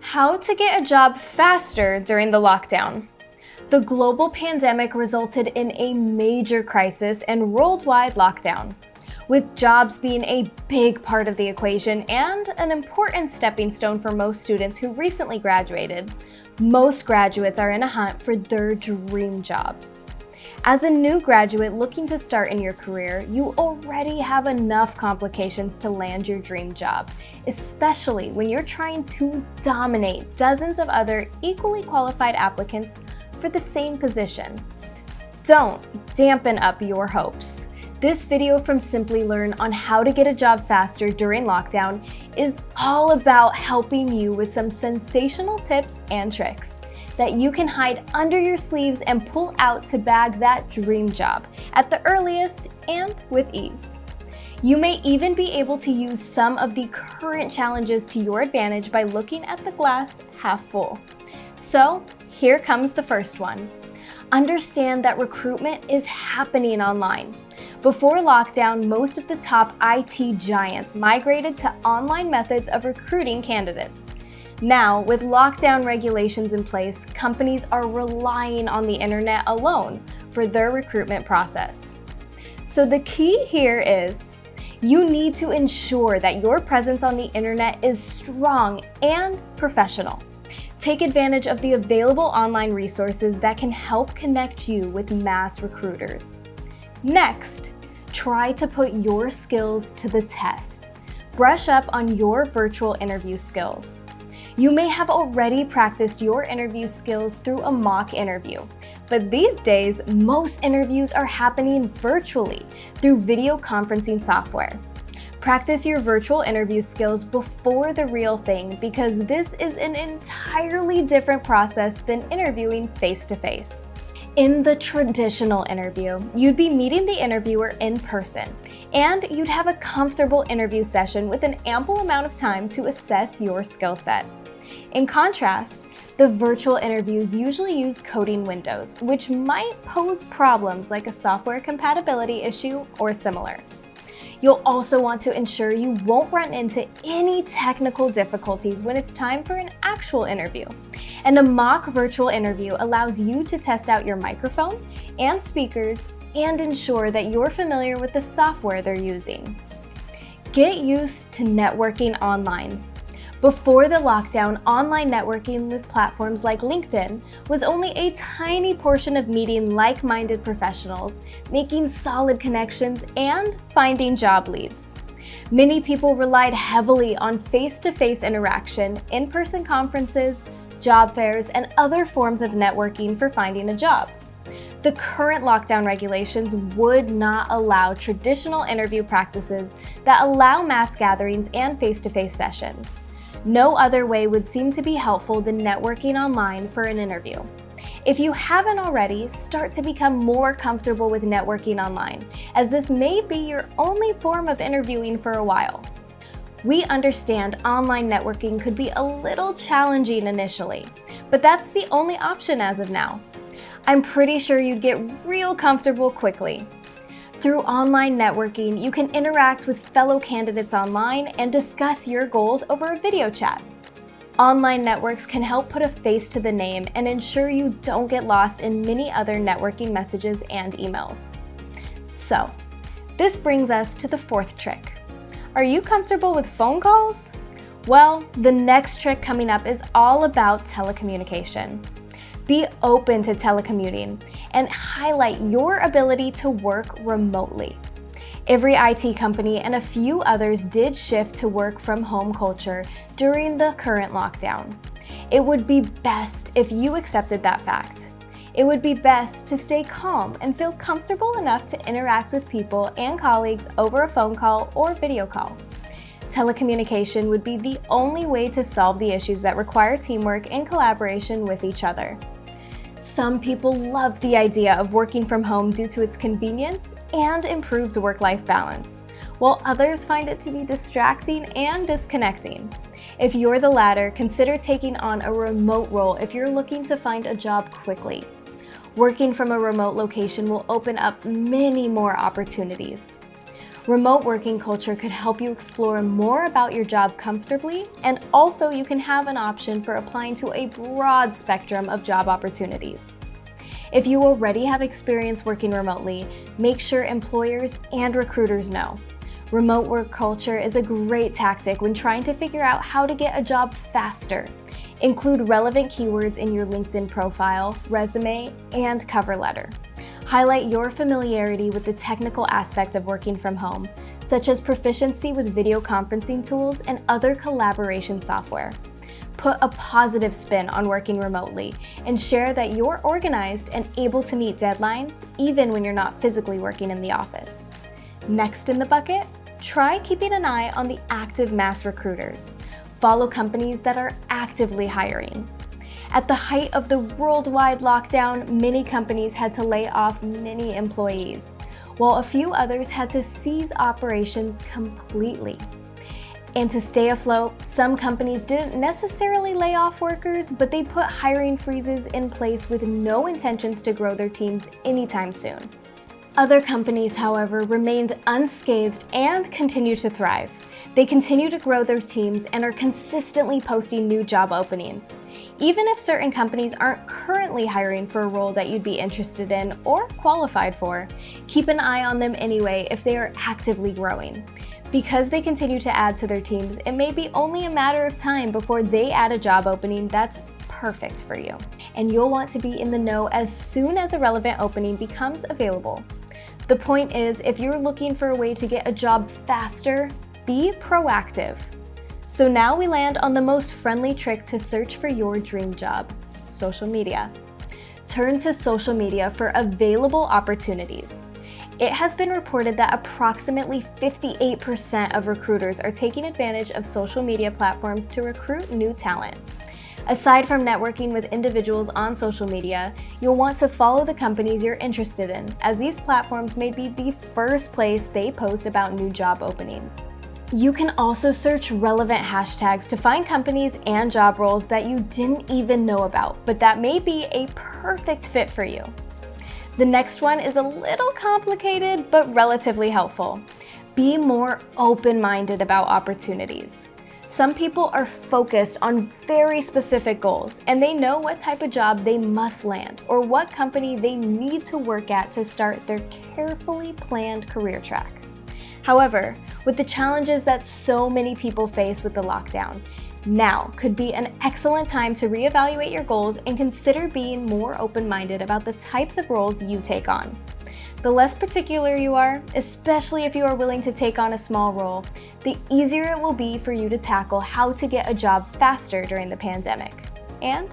How to get a job faster during the lockdown. The global pandemic resulted in a major crisis and worldwide lockdown, with jobs being a big part of the equation and an important stepping stone for most students who recently graduated. Most graduates are in a hunt for their dream jobs. As a new graduate looking to start in your career, you already have enough complications to land your dream job, especially when you're trying to dominate dozens of other equally qualified applicants for the same position. Don't dampen up your hopes. This video from Simplilearn on how to get a job faster during lockdown is all about helping you with some sensational tips and tricks that you can hide under your sleeves and pull out to bag that dream job at the earliest and with ease. You may even be able to use some of the current challenges to your advantage by looking at the glass half full. So here comes the first one. Understand that recruitment is happening online. Before lockdown, most of the top IT giants migrated to online methods of recruiting candidates. Now, with lockdown regulations in place, companies are relying on the internet alone for their recruitment process. So the key here is you need to ensure that your presence on the internet is strong and professional. Take advantage of the available online resources that can help connect you with mass recruiters. Next, try to put your skills to the test. Brush up on your virtual interview skills. You may have already practiced your interview skills through a mock interview, but these days, most interviews are happening virtually through video conferencing software. Practice your virtual interview skills before the real thing because this is an entirely different process than interviewing face-to-face. In the traditional interview, you'd be meeting the interviewer in person, and you'd have a comfortable interview session with an ample amount of time to assess your skill set. In contrast, the virtual interviews usually use coding windows, which might pose problems like a software compatibility issue or similar. You'll also want to ensure you won't run into any technical difficulties when it's time for an actual interview. And a mock virtual interview allows you to test out your microphone and speakers and ensure that you're familiar with the software they're using. Get used to networking online. Before the lockdown, online networking with platforms like LinkedIn was only a tiny portion of meeting like-minded professionals, making solid connections, and finding job leads. Many people relied heavily on face-to-face interaction, in-person conferences, job fairs, and other forms of networking for finding a job. The current lockdown regulations would not allow traditional interview practices that allow mass gatherings and face-to-face sessions. No other way would seem to be helpful than networking online for an interview. If you haven't already, start to become more comfortable with networking online, as this may be your only form of interviewing for a while. We understand online networking could be a little challenging initially, but that's the only option as of now. I'm pretty sure you'd get real comfortable quickly. Through online networking, you can interact with fellow candidates online and discuss your goals over a video chat. Online networks can help put a face to the name and ensure you don't get lost in many other networking messages and emails. So, this brings us to the fourth trick. Are you comfortable with phone calls? Well, the next trick coming up is all about telecommunication. Be open to telecommuting and highlight your ability to work remotely. Every IT company and a few others did shift to work from home culture during the current lockdown. It would be best if you accepted that fact. It would be best to stay calm and feel comfortable enough to interact with people and colleagues over a phone call or video call. Telecommunication would be the only way to solve the issues that require teamwork and collaboration with each other. Some people love the idea of working from home due to its convenience and improved work-life balance, while others find it to be distracting and disconnecting. If you're the latter, consider taking on a remote role if you're looking to find a job quickly. Working from a remote location will open up many more opportunities. Remote working culture could help you explore more about your job comfortably, and also you can have an option for applying to a broad spectrum of job opportunities. If you already have experience working remotely, make sure employers and recruiters know. Remote work culture is a great tactic when trying to figure out how to get a job faster. Include relevant keywords in your LinkedIn profile, resume, and cover letter. Highlight your familiarity with the technical aspect of working from home, such as proficiency with video conferencing tools and other collaboration software. Put a positive spin on working remotely and share that you're organized and able to meet deadlines even when you're not physically working in the office. Next in the bucket, try keeping an eye on the active mass recruiters. Follow companies that are actively hiring. At the height of the worldwide lockdown, many companies had to lay off many employees, while a few others had to cease operations completely. And to stay afloat, some companies didn't necessarily lay off workers, but they put hiring freezes in place with no intentions to grow their teams anytime soon. Other companies, however, remained unscathed and continue to thrive. They continue to grow their teams and are consistently posting new job openings. Even if certain companies aren't currently hiring for a role that you'd be interested in or qualified for, keep an eye on them anyway if they are actively growing. Because they continue to add to their teams, it may be only a matter of time before they add a job opening that's perfect for you. And you'll want to be in the know as soon as a relevant opening becomes available. The point is, if you're looking for a way to get a job faster, be proactive. So now we land on the most friendly trick to search for your dream job: social media. Turn to social media for available opportunities. It has been reported that approximately 58% of recruiters are taking advantage of social media platforms to recruit new talent. Aside from networking with individuals on social media, you'll want to follow the companies you're interested in, as these platforms may be the first place they post about new job openings. You can also search relevant hashtags to find companies and job roles that you didn't even know about, but that may be a perfect fit for you. The next one is a little complicated, but relatively helpful. Be more open-minded about opportunities. Some people are focused on very specific goals, and they know what type of job they must land or what company they need to work at to start their carefully planned career track. However, with the challenges that so many people face with the lockdown, now could be an excellent time to reevaluate your goals and consider being more open-minded about the types of roles you take on. The less particular you are, especially if you are willing to take on a small role, the easier it will be for you to tackle how to get a job faster during the pandemic. And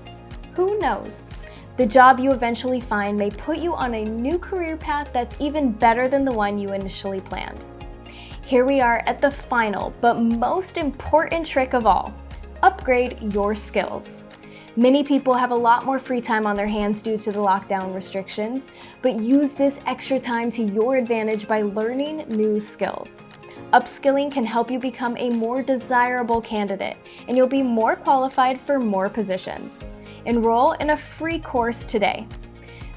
who knows? The job you eventually find may put you on a new career path that's even better than the one you initially planned. Here we are at the final but most important trick of all: upgrade your skills. Many people have a lot more free time on their hands due to the lockdown restrictions, but use this extra time to your advantage by learning new skills. Upskilling can help you become a more desirable candidate, and you'll be more qualified for more positions. Enroll in a free course today.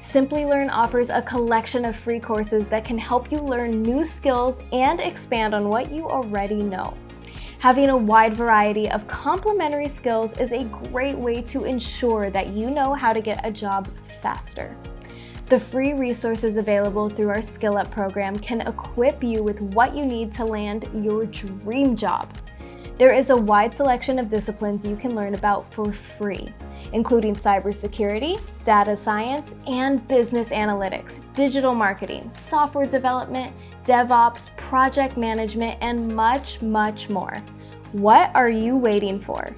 Simplilearn offers a collection of free courses that can help you learn new skills and expand on what you already know. Having a wide variety of complementary skills is a great way to ensure that you know how to get a job faster. The free resources available through our Skill Up program can equip you with what you need to land your dream job. There is a wide selection of disciplines you can learn about for free, including cybersecurity, data science, and business analytics, digital marketing, software development, DevOps, project management, and much, much more. What are you waiting for?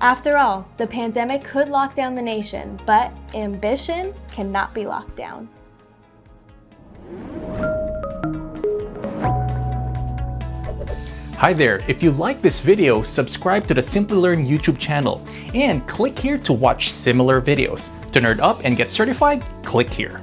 After all, the pandemic could lock down the nation, but ambition cannot be locked down. Hi there, if you like this video, subscribe to the Simplilearn YouTube channel and click here to watch similar videos. To nerd up and get certified, click here.